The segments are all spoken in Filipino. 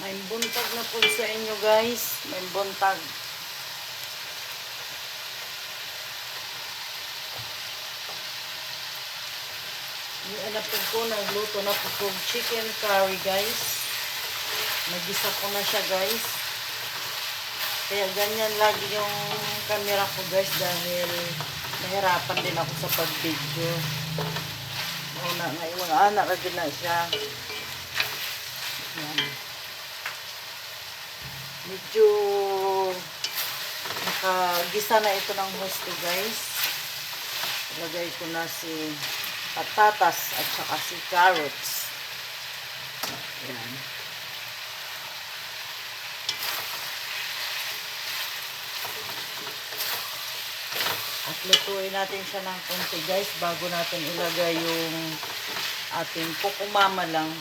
May buntag na po sa inyo guys. May buntag. Alam po nagluto na po chicken curry guys. Nagisa ko na siya guys. Kaya ganyan lagi yung camera ko guys dahil nahirapan din ako sa pag-video. Una nga yung mga anak na din na siya. Yan. Medyo nakagisa na ito ng husto guys. Lagay ko na si patatas at saka si carrots. Yan. At lutuin natin siya ng konti guys bago natin ilagay yung ating kukumama lang.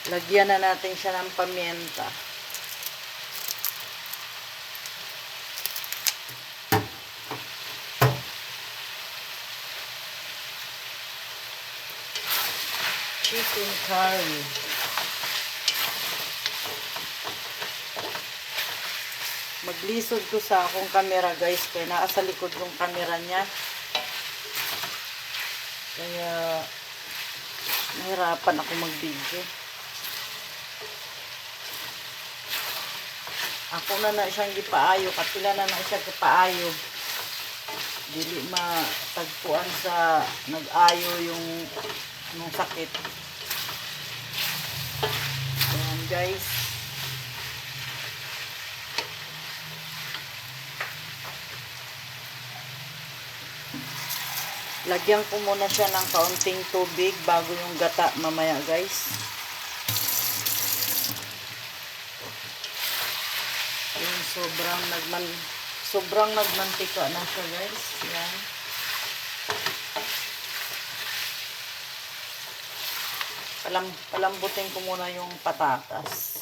Lagyan na natin siya ng paminta. Chicken curry. Maglisod ko sa akong camera guys kaya nasa likod yung camera niya. Kaya nahirapan ako mag-video. Ako na siyang gipaayo, kapila na siya gipaayo. Dili matagpuan sa nag-ayo yung sakit. Ayan guys. Lagyan ko muna siya ng kaunting tubig bago yung gata mamaya guys. Yung sobrang nagmantika na siya guys. Yan. Palambutin ko muna yung patatas.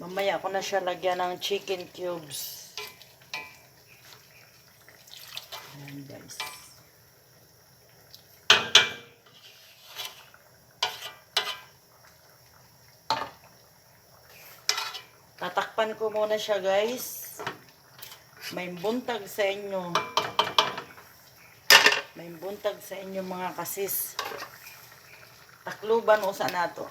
Mamaya ko na siya lagyan ng chicken cubes. Ayan guys. Tatakpan ko muna siya guys. May buntag sa inyo. May buntag sa inyo mga kasis. Takluban usa nato.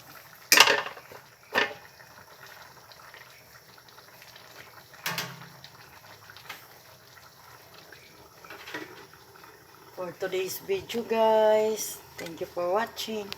For today's video guys. Thank you for watching.